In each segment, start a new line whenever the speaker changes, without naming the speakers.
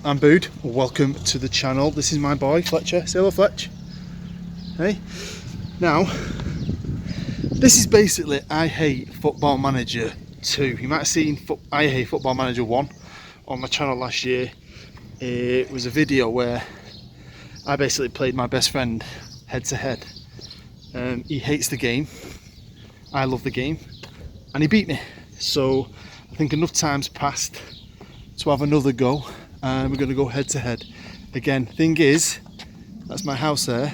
I'm Bood. Welcome to the channel. This is my boy Fletcher. Say hello, Fletch. Hey. Now, this is basically I Hate Football Manager 2. You might have seen I Hate Football Manager 1 on my channel last year. It was a video where I basically played my best friend head to head. He hates the game, I love the game, and he beat me. So I think enough time's passed to have another go, and we're going to go head to head again. Thing is, that's my house there.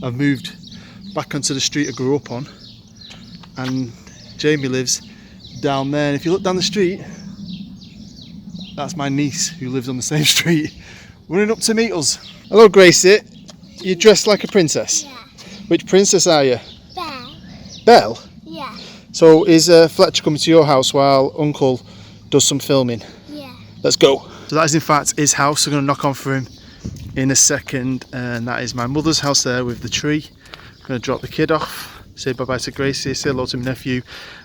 I've moved back onto the street I grew up on, and Jamie lives down there. And if you look down the street, that's my niece who lives on the same street, running up to meet us. Hello, Gracie. You're dressed like a princess.
Yeah.
Which princess are you?
Belle.
Belle?
Yeah.
So is Fletcher coming to your house while Uncle does some filming?
Yeah.
Let's go. So that is in fact his house. I'm going to knock on for him in a second, and that is my mother's house there with the tree. I'm going to drop the kid off, say bye bye to Gracie, say hello to my nephew,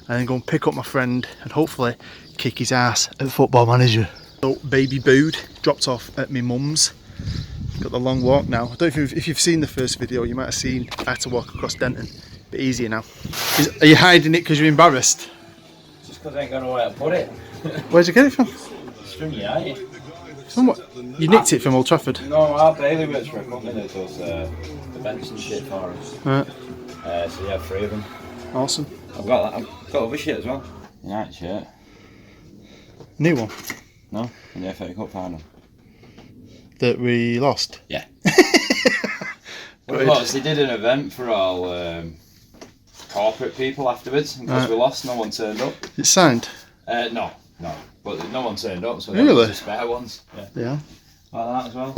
and then go and pick up my friend and hopefully kick his ass at Football Manager. So baby Bood dropped off at my mum's. Got the long walk now. I don't know if you've seen the first video, you might have seen I had to walk across Denton. A bit easier now. Are you hiding it because you're embarrassed?
Just because I ain't got nowhere to put it.
Where'd you get it from?
It's from you, ain't it?
From what? You nicked it from Old Trafford?
No, our Bailey works for a company that does the bench and shit for us.
Right.
So yeah, 3 of them.
Awesome.
I've got other shit as well. United shirt.
New one?
No, in the FA Cup final.
That we lost?
Yeah. Well, it was, they did an event for all corporate people afterwards, and because we lost, no one turned up.
It's signed?
No, but no one turned up, so
really?
there was the spare ones.
Yeah.
Like that as well.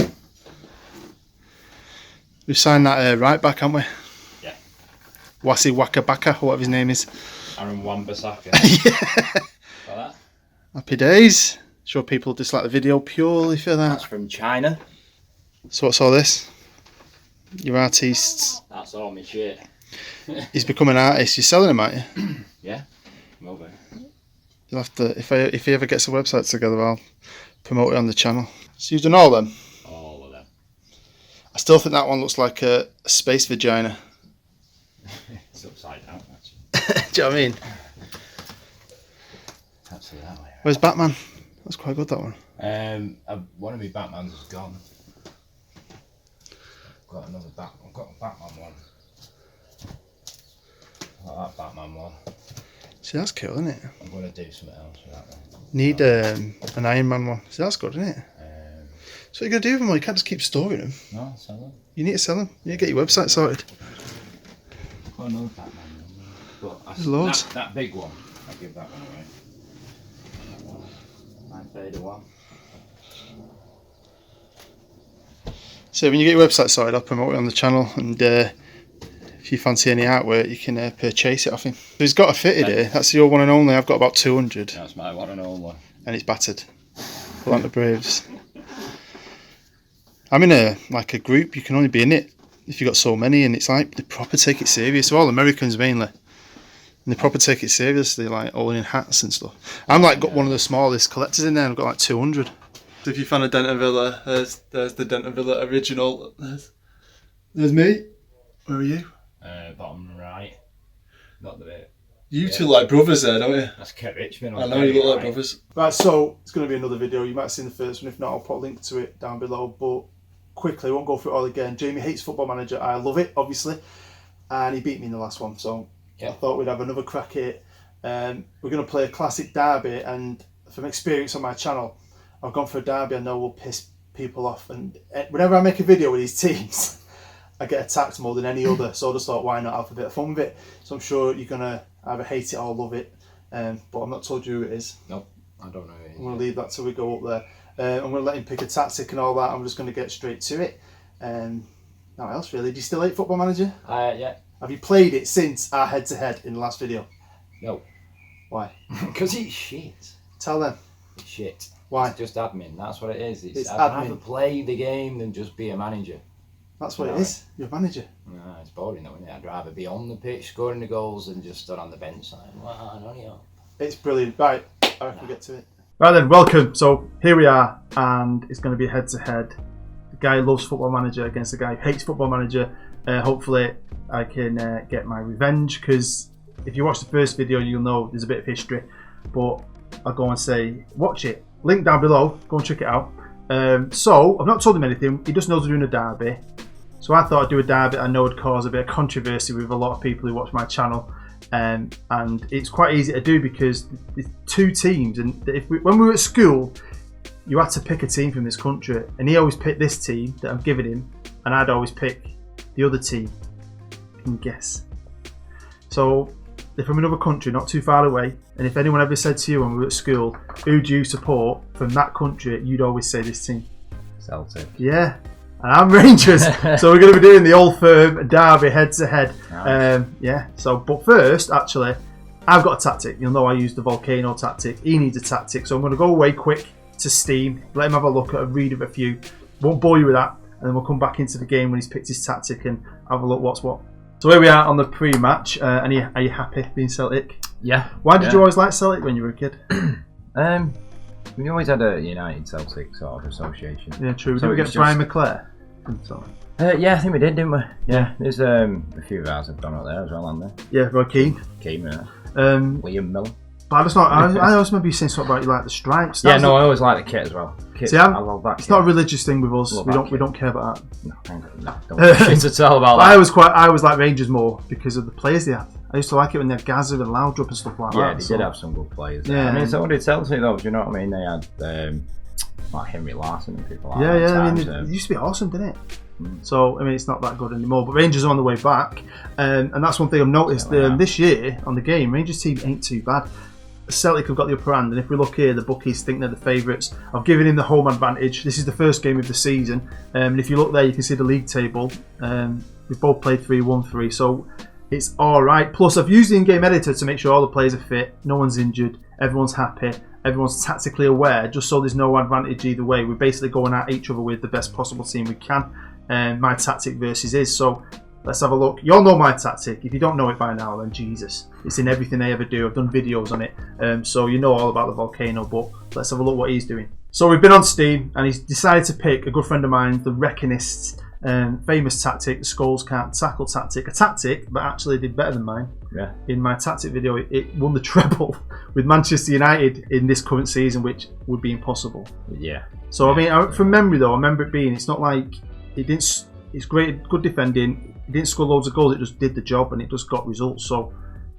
We've signed that right back, haven't we?
Yeah.
Wasi Waka Baka, or whatever his name is.
Aaron Wan-Bissaka.
Yeah.
Like that.
Happy days. Sure people dislike the video purely for that.
That's from China.
So what's all this? Your artists.
That's all my shit.
He's become an artist. You're selling him, aren't you?
Yeah, will be.
You'll have to, if he ever gets a website together, I'll promote it on the channel. So you've done all them?
All of them.
I still think that one looks like a space vagina.
It's upside down, actually.
Do you know what I mean?
Actually, that way.
Where's Batman? That's quite good, that one.
One of my Batmans is gone. I've got another I've got a Batman one. I've got that Batman one.
See, that's cool, isn't it?
I'm going to do something else with that one.
Need an Iron Man one. See, that's good, isn't it? So what are you going to do with them all? You can't just keep storing them.
No, sell them.
You need to sell them. You need to get your website sorted.
I've got another Batman one. But
There's loads.
That big one, I'll give that one away. That one. My favourite one.
So when you get your website sorted, I'll promote it on the channel, and if you fancy any artwork, you can purchase it off him. So he's got a fitted here. That's your one and only. I've got about 200.
That's my one and only.
And it's battered. Atlanta Braves. I'm in a group. You can only be in it if you've got so many, and it's like they proper take it serious. They're all Americans mainly, and they proper take it serious. They like owning hats and stuff. I'm got one of the smallest collectors in there. I've got like 200. So if you're a fan of Denton Villa, there's the Denton Villa original. There's me. Where are you?
Bottom right. Not the bit.
You two like brothers there, don't you?
That's Kurt Richmond.
I know you look like brothers. Right, so it's going to be another video. You might have seen the first one. If not, I'll put a link to it down below. But quickly, I won't go through it all again. Jamie hates Football Manager. I love it, obviously. And he beat me in the last one. So I thought we'd have another crack at it. We're going to play a classic derby. And from experience on my channel, I've gone for a derby I know will piss people off. And whenever I make a video with these teams, I get attacked more than any other. So I just thought, why not have a bit of fun with it? So I'm sure you're going to either hate it or love it. But I'm not told you who it is.
Nope, I don't know who it is.
I'm going to leave that till we go up there. I'm going to let him pick a tactic and all that. I'm just going to get straight to it. What else really? Do you still hate Football Manager?
Yeah.
Have you played it since our head-to-head in the last video?
No.
Why?
Because it's shit.
Tell them.
It's shit.
Why?
It's just admin, that's what it is.
It's
I'd
admin.
rather play the game than just be a manager.
That's what it is. You're a manager.
No, it's boring though, isn't it? I'd rather be on the pitch scoring the goals than just stood on the bench like, wow, I don't know.
It's brilliant. Right, I reckon we get to it. Right then, welcome. So here we are, and it's going to be a head-to-head. The guy who loves Football Manager against the guy who hates Football Manager. Hopefully I can get my revenge, because if you watch the first video you'll know there's a bit of history, but I'll go and say watch it. Link down below, go and check it out. So I've not told him anything, he just knows we're doing a derby. So I thought I'd do a derby I know would cause a bit of controversy with a lot of people who watch my channel. And it's quite easy to do because there's two teams, and when we were at school you had to pick a team from this country, and he always picked this team that I'm giving him, and I'd always pick the other team. Can you guess? So they're from another country, not too far away, and if anyone ever said to you when we were at school, who do you support from that country, you'd always say this team.
Celtic.
Yeah, and I'm Rangers. So we're going to be doing the Old Firm derby head to head. Yeah, so but first, actually, I've got a tactic. You'll know I use the Volcano tactic. He needs a tactic, so I'm going to go away quick to Steam, let him have a look at a read of a few. Won't bore you with that, and then we'll come back into the game when he's picked his tactic and have a look what's what. So here we are on the pre-match. Are you happy being Celtic?
Yeah.
Why did you always like Celtic when you were a kid?
We always had a United Celtic sort of association.
Yeah, true.
So
Did we get Brian McClare?
Yeah, I think we did, didn't we? Yeah. There's a few of ours have gone up there as well, haven't they?
Yeah, Roy Keane.
Yeah. Liam Miller.
But I always remember you saying something about you like the stripes.
I always like the kit as well.
See,
I love that.
It's not a religious thing with us. We don't care about that.
No, don't shit to tell about that.
I was like Rangers more because of the players they had. I used to like it when they had Gaza and Laudrup and stuff like that.
Yeah, they did have some good players. Yeah, I mean, so did Celtic though. Do you know what I mean? They had like Henry Larsson and people like that.
Yeah. I mean, it used to be awesome, didn't it? So I mean, it's not that good anymore. But Rangers are on the way back, and that's one thing I've noticed. This year on the game, Rangers team ain't too bad. Celtic have got the upper hand, and if we look here, the bookies think they're the favourites. I've given him the home advantage. This is the first game of the season, and if you look there, you can see the league table. We've both played 3-1-3, so it's all right. Plus, I've used the in-game editor to make sure all the players are fit, no one's injured, everyone's happy, everyone's tactically aware, just so there's no advantage either way. We're basically going at each other with the best possible team we can, and my tactic versus his. So let's have a look. You all know my tactic. If you don't know it by now, then Jesus. It's in everything I ever do. I've done videos on it. So you know all about the Volcano, but let's have a look what he's doing. So we've been on Steam, and he's decided to pick a good friend of mine, the Reckonist's famous tactic, the Skulls Can't Tackle tactic. A tactic that actually did better than mine. Yeah. In my tactic video, it won the treble with Manchester United in this current season, which would be impossible.
Yeah.
So I mean, from memory though, I remember it being, it's not like, it didn't, it's great, good defending. It didn't score loads of goals, it just did the job and it just got results. So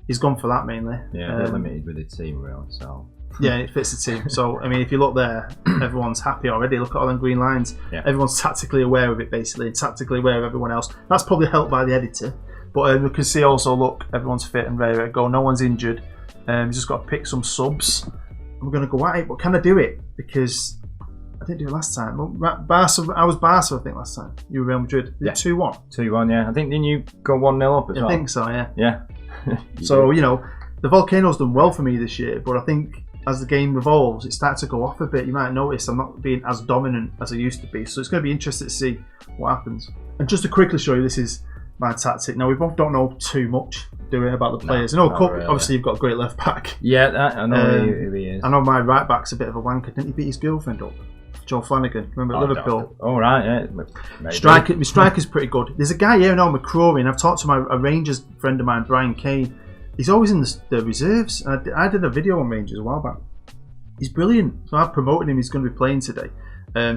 he's gone for that mainly.
Yeah, they're limited with the team really, so.
Yeah, it fits the team. So, I mean, if you look there, everyone's happy already. Look at all them green lines. Yeah. Everyone's tactically aware of it, basically, and tactically aware of everyone else. That's probably helped by the editor. But we can see also, look, everyone's fit and ready to go. No one's injured. He's just got to pick some subs. We're going to go at it, but can I do it? Because I didn't do it last time. Barca, I was Barca, I think, last time. You were Real Madrid.
Yeah.
2-1?
2-1, yeah. I think, didn't you go 1-0 up as well?
I think so, yeah.
Yeah.
So, you know, the Volcano's done well for me this year, but I think as the game evolves, it starts to go off a bit. You might notice I'm not being as dominant as I used to be, so it's going to be interesting to see what happens. And just to quickly show you, this is my tactic. Now, we both don't know too much, do we, about the players?
No,
really. Obviously, you've got a great left back.
Yeah, I know who he is.
I know my right back's a bit of a wanker. Didn't he beat his girlfriend up? Joe Flanagan, remember at Liverpool?
Oh, right, yeah.
My striker's pretty good. There's a guy here now, McCrory, and I've talked to a Rangers friend of mine, Brian Kane. He's always in the reserves. I did a video on Rangers a while back. He's brilliant. So I've promoted him. He's going to be playing today.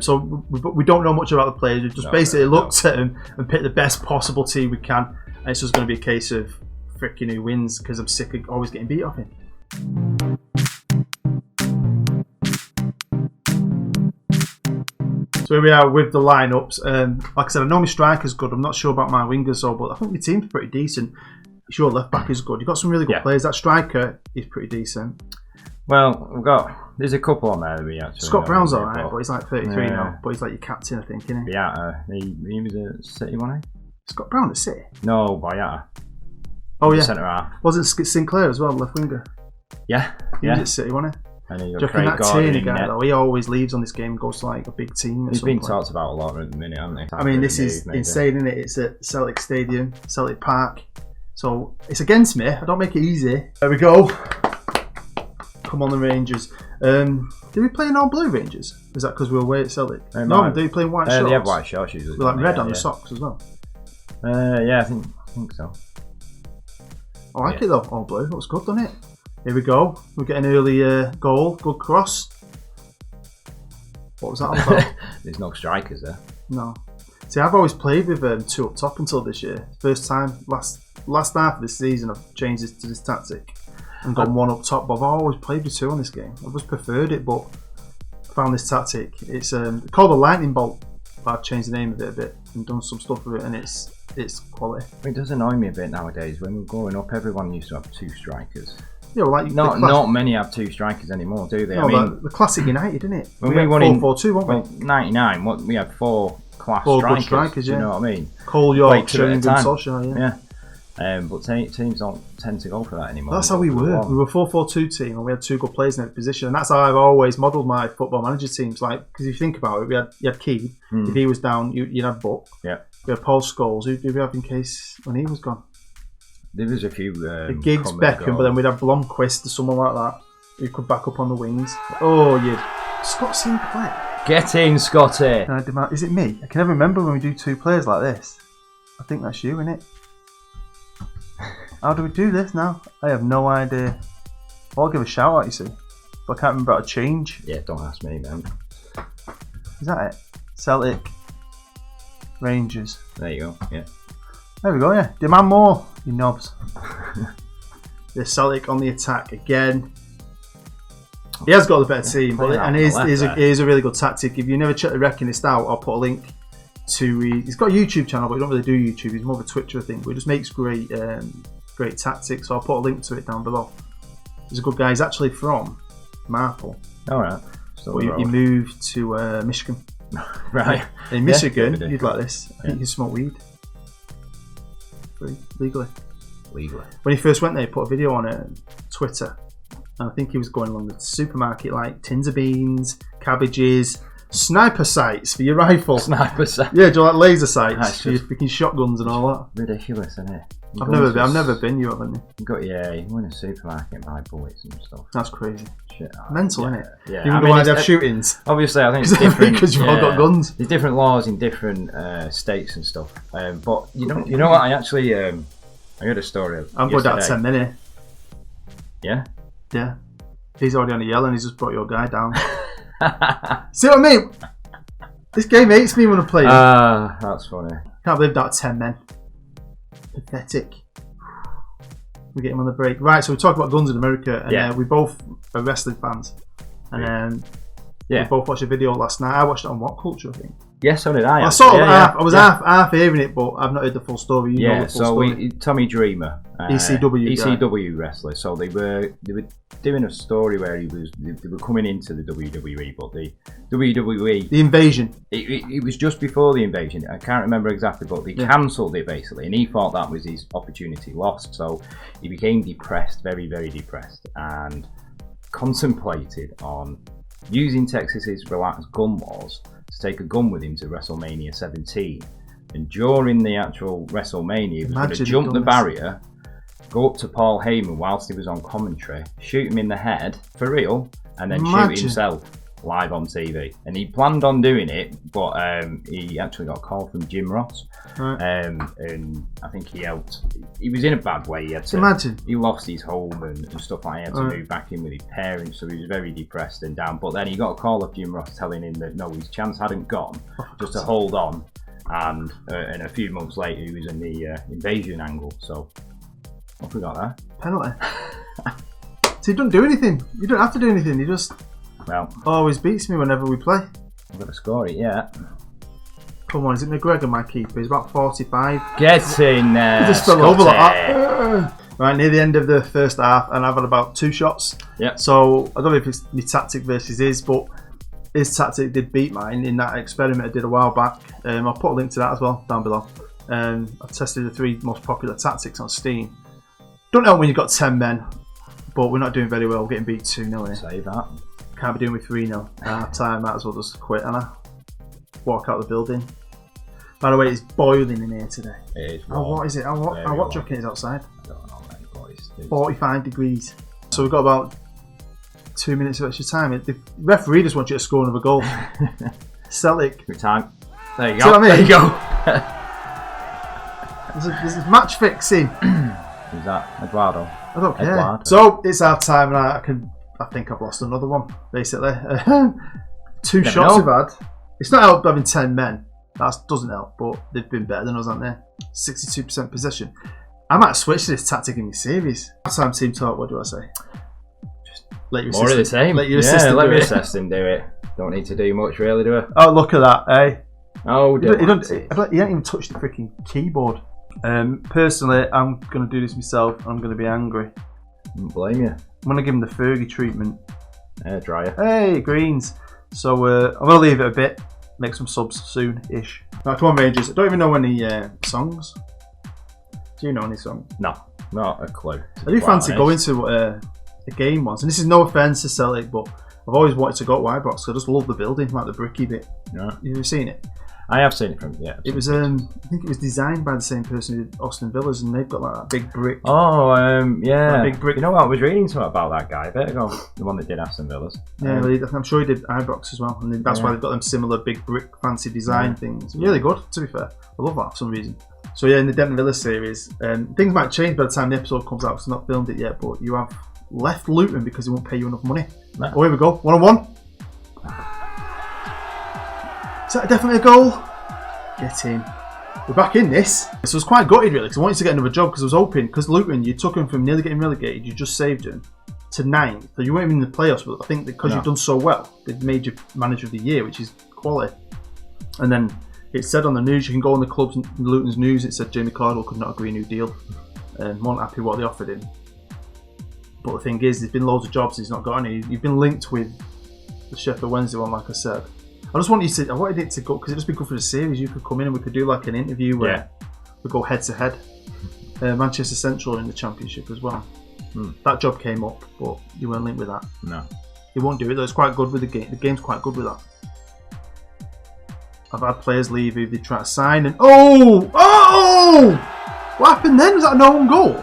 So we don't know much about the players. We've just basically looked at him and picked the best possible team we can. And it's just going to be a case of freaking who wins, because I'm sick of always getting beat off him. So here we are with the lineups. Like I said, I know my striker's good. I'm not sure about my wingers though, but I think my team's pretty decent. Sure, left back is good. You've got some really good players. That striker is pretty decent.
Well, there's a couple on there that we actually.
Scott Brown's alright, but he's like 33 now. But he's like your captain, I think, isn't he?
Yeah, he was at City, wasn't he?
Scott Brown at City?
No, Boyata.
Oh yeah.
Centre half.
Wasn't Sinclair as well, left winger?
Yeah.
He was at City, wasn't he?
And do
you reckon that Tierney guy though, he always leaves on this game and goes to like a big team?
He's been talked about a lot at the minute, hasn't he?
I mean, this is insane, isn't it? It's at Celtic Stadium, Celtic Park. So it's against me. I don't make it easy. There we go. come on the Rangers. Did we play in all blue Rangers? Is that because we were away at Celtic? No, did we play in white shorts?
They have white shorts usually.
With like red on the socks as well.
Yeah, I think so.
I like it though, all blue. Looks good, doesn't it? Here we go. We get an early goal. Good cross. What was that all about?
There's no strikers there.
No. See, I've always played with 2 up top until this year. First time, last half of this season, I've changed to this tactic and gone 1 up top. But I've always played with 2 on this game. I've just preferred it, but I found this tactic. It's called a lightning bolt. I've changed the name of it a bit and done some stuff with it, and it's quality.
It does annoy me a bit nowadays. When we were growing up, everyone used to have 2 strikers.
Yeah, well, like
not many have 2 strikers anymore, do they?
No, I mean, the classic United, didn't it?
When we won in
4-4-2, weren't we?
Well, 99, we had 4 class
4
strikers.
good strikers, yeah.
You know what I mean?
Cole, York, Sheringham, Solskjaer,
yeah. But teams don't tend to go for that anymore.
That's how we were. We were a 4-4-2 team, and we had 2 good players in every position, and that's how I've always modelled my football manager teams. Like, because if you think about it, you had Keane. If he was down, you'd have Buck.
Yeah.
We had Paul Scholes. Who did we have in case when he was gone?
There was a few.
Giggs, Beckham, but then we'd have Blomqvist or someone like that who could back up on the wings. Oh, Scott Sinclair.
Get in, Scotty.
Is it me? I can never remember when we do 2 players like this. I think that's you, innit? How do we do this now? I have no idea. I'll give a shout out, you see. But I can't remember how to change.
Yeah, don't ask me, man.
Is that it? Celtic. Rangers.
There you go, yeah.
There we go, yeah. Demand more, you knobs. The Celtic on the attack again. He has got the better team, and it is a really good tactic. If you never check the Reckonist out, I'll put a link to. He's got a YouTube channel, but he don't really do YouTube. He's more of a Twitcher, I think. But he just makes great tactics. So I'll put a link to it down below. He's a good guy. He's actually from Marple.
All right.
But he moved to Michigan.
Right.
In Michigan, you'd like this. I think you can smoke weed. Legally. When he first went there, he put a video on Twitter, and I think he was going along the supermarket like tins of beans, cabbages, sniper sights for your rifle.
Sniper sights.
Yeah, do you like laser sights for your freaking shotguns and all that?
Ridiculous, isn't it?
I've never been. You haven't?
You go in a supermarket and buy bullets and stuff.
That's crazy.
Shit.
Mental, isn't it?
Yeah.
You wonder why they have shootings?
Obviously, I think it's different
because you've all got guns.
There's different laws in different states and stuff. But you know what? I actually I heard a story.
I'm going down 10 minutes.
Yeah.
Yeah. He's already on the yellow and he's just brought your guy down. See what I mean? This game hates me when I play it.
That's funny.
Can't believe that 10 men. Pathetic. We get him on the break. Right, so we talk about guns in America, and we both are wrestling fans. And we both watched a video last night. I watched it on What Culture, I think.
Yes, so did I.
I sort of I was half hearing it, but I've not heard the full story. You know the full story.
Tommy Dreamer, ECW wrestler. So they were doing a story where they were coming into the WWE, but the WWE,
the invasion.
It was just before the invasion. I can't remember exactly, but they cancelled it basically, and he thought that was his opportunity lost. So he became depressed, very, very depressed, and contemplated on using Texas's relaxed gun laws to take a gun with him to WrestleMania 17. And during the actual WrestleMania, he was going to jump the barrier, go up to Paul Heyman whilst he was on commentary, shoot him in the head, for real, and then shoot himself live on TV. And he planned on doing it, but he actually got a call from Jim Ross. Right. And I think he was in a bad way. He had to, he lost his home and stuff like that. He had to move back in with his parents, so he was very depressed and down. But then he got a call of Jim Ross telling him that no, his chance hadn't gone, just to hold on. And a few months later, he was in the invasion angle. So what we got there?
Penalty. So he doesn't do anything. You don't have to do anything. He just always beats me whenever we play.
I've got to score it, yeah.
Come on, is it McGregor, my keeper? He's about 45.
Get in there.
He just fell over like that. Right, near the end of the first half, and I've had about 2 shots.
Yeah.
So I don't know if it's my tactic versus his, but his tactic did beat mine in that experiment I did a while back. I'll put a link to that as well down below. I've tested the 3 most popular tactics on Steam. Don't know when you've got 10 men, but we're not doing very well. We're getting beat 2-0 here.
Say that.
Can't be doing with 3-0. Half time, might as well just quit, and I walk out the building. By the way, it's boiling in here today.
It is.
What is it? What do you reckon it is outside?
I don't know, mate.
45 degrees. So we've got about 2 minutes of extra time. The referee just wants you to score another goal. Celtic.
Good time. There you go.
See what I mean?
There you go.
There's a match fixing.
Who's that? Eduardo.
I don't care.
Eduardo.
So it's our time, and I think I've lost another one. Basically, 2 shots we've had. It's not helped having 10 men. That doesn't help, but they've been better than us, haven't they? 62% possession. I might switch to this tactic in the series. Time team talk. What do I say? Just let your
More of the same.
Let your assistant
let
do
me
it.
assistant do it. Don't need to do much, really, do I?
Oh, look at that, eh?
Oh,
He ain't even touched the freaking keyboard. Personally, I'm going to do this myself. I'm going to be angry.
Don't blame you.
I'm going to give him the Fergie treatment.
Dryer.
Hey, greens. So I'm going to leave it a bit. Make some subs soon-ish. Now, come on, Rangers. I don't even know any songs. Do you know any songs?
No, not a clue.
I do fancy going to a game once. And this is no offence to Celtic, but I've always wanted to go to Ibrox. So I just love the building, like the bricky bit.
Yeah.
You ever seen it?
I have seen it from, yeah.
It was, I think it was designed by the same person who did Austin Villas, and they've got like that big brick.
Oh, yeah.
That big brick.
You know what? I was reading something about that guy a bit ago. The one that did Aston Villas.
Yeah, I'm sure he did Ibrox as well, and that's why they've got them similar big brick fancy design things. Really good, to be fair. I love that for some reason. So yeah, in the Denton Villa series, things might change by the time the episode comes out because I've not filmed it yet, but you have left Luton because they won't pay you enough money.
No.
Oh, here we go, 1-on-1. Is that definitely a goal? Get in. We're back in this. So I was quite gutted really because I wanted to get another job because I was hoping, because Luton, you took them from nearly getting relegated, you just saved them to 9th. So you weren't even in the playoffs, but I think because you've done so well, they've made you manager of the year, which is quality. And then it said on the news, you can go on the club's Luton's news, it said Jamie Cardwell could not agree a new deal. Weren't happy what they offered him. But the thing is, there's been loads of jobs he's not got any. You've been linked with the Sheffield Wednesday one, like I said. I wanted it to go, because it'd just be good for the series. You could come in and we could do like an interview where we go head to head. Manchester Central in the Championship as well. That job came up, but you weren't linked with that. No. You won't do it though, it's quite good with the game. The game's quite good with that. I've had players leave who they try to sign and oh! What happened then? Was that an own goal?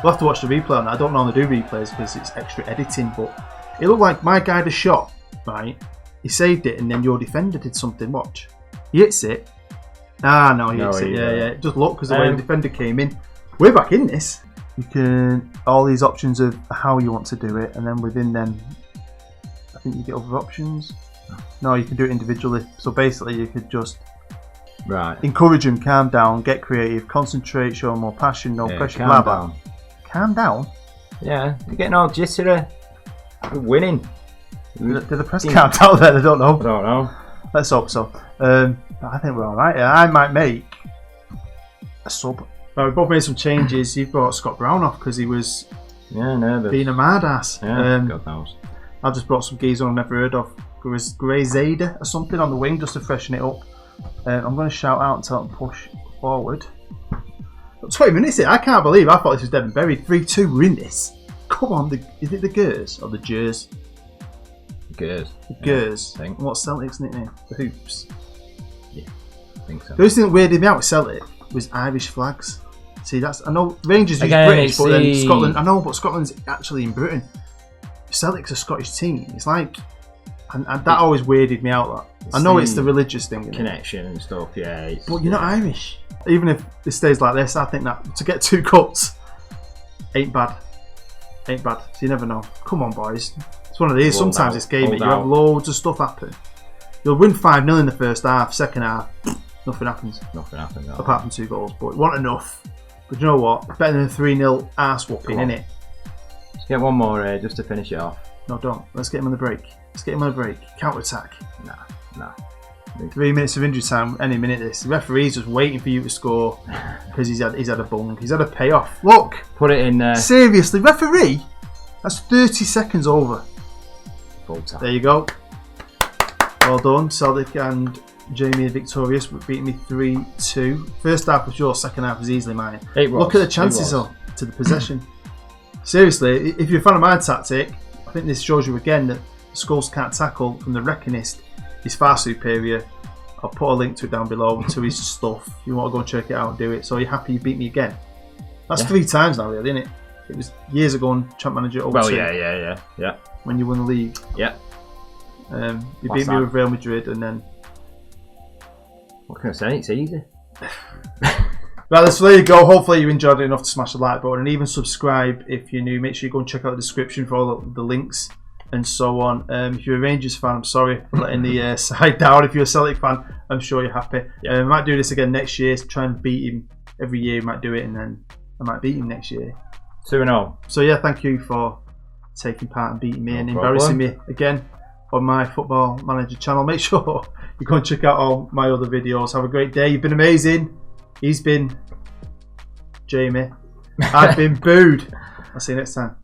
We'll have to watch the replay on that. I don't normally do replays because it's extra editing, but it looked like my guy had a shot, right? He saved it and then your defender did something. Watch. He hits it. Ah, no, he hits it. Yeah. Just look, because the way the defender came in. We're back in this. You can, all these options of how you want to do it, and then within them, I think you get other options. No, you can do it individually. So basically, you could just encourage them, calm down, get creative, concentrate, show more passion, no pressure, blah blah. Calm down? Yeah,
you're getting all jittery. We're winning.
Did the press count out there? I don't know.
I don't know.
Let's hope so. I think we're alright. Yeah, I might make a sub. We both made some changes. You've brought Scott Brown off because he was
nervous,
being a mad ass.
Yeah, God knows.
I've just brought some geezer I've never heard of. Grey Zada or something on the wing just to freshen it up. I'm going to shout out and tell them push forward. 20 minutes here. I can't believe I thought this was dead and buried. 3-2, we're in this. Come on, is it the Gers or the Jers?
Gers.
The Gers. And what's Celtic's nickname? The Hoops.
Yeah, I think so.
The only thing that weirded me out with Celtic was Irish flags. See, I know Rangers use British, but then Scotland. I know, but Scotland's actually in Britain. Celtic's a Scottish team. It's like, and that always weirded me out. That I know it's the religious thing,
connection and stuff. Yeah,
but you're not Irish. Even if it stays like this, I think that to get 2 cuts ain't bad. So you never know. Come on, boys. It's one of these. Sometimes this game, you have loads of stuff happen. You'll win 5-0 in the first half. Second half, nothing happens.
Nothing happens. No.
Apart from 2 goals, but you want enough. But you know what? Better than a 3-0 arse whooping, innit?
Let's get one more just to finish it off.
No, don't. Let's get him on the break. Counter attack.
Nah.
3 minutes of injury time, any minute this. The referee's just waiting for you to score because he's had a bung. He's had a payoff. Look!
Put it in there.
Seriously, referee? That's 30 seconds over.
Full time.
There you go. Well done. Celtic and Jamie are victorious, but beating me 3-2. First half was yours, second half was easily mine. Look at the chances though, to the possession. Seriously, if you're a fan of my tactic, I think this shows you again that Skulls Can't Tackle from the Reckonist is far superior. I'll put a link to it down below to his stuff. If you want to go and check it out and do it. So you're happy you beat me again? That's 3 times now, really, isn't it? It was years ago on Champ Manager 02.
Well, yeah.
when you won the league.
Yeah.
You beat me with Real Madrid, and then.
What can I say? It's easy.
Right, so there you go. Hopefully you enjoyed it enough to smash the like button and even subscribe if you're new. Make sure you go and check out the description for all the links and so on. If you're a Rangers fan, I'm sorry for letting the side down. If you're a Celtic fan, I'm sure you're happy. We might do this again next year, try and beat him every year. We might do it, and then I might beat him next year.
2-0.
So yeah, thank you for taking part and beating me and embarrassing me again on my Football Manager channel. Make sure you go and check out all my other videos. Have a great day. You've been amazing. He's been Jamie. I've been Booed. I'll see you next time.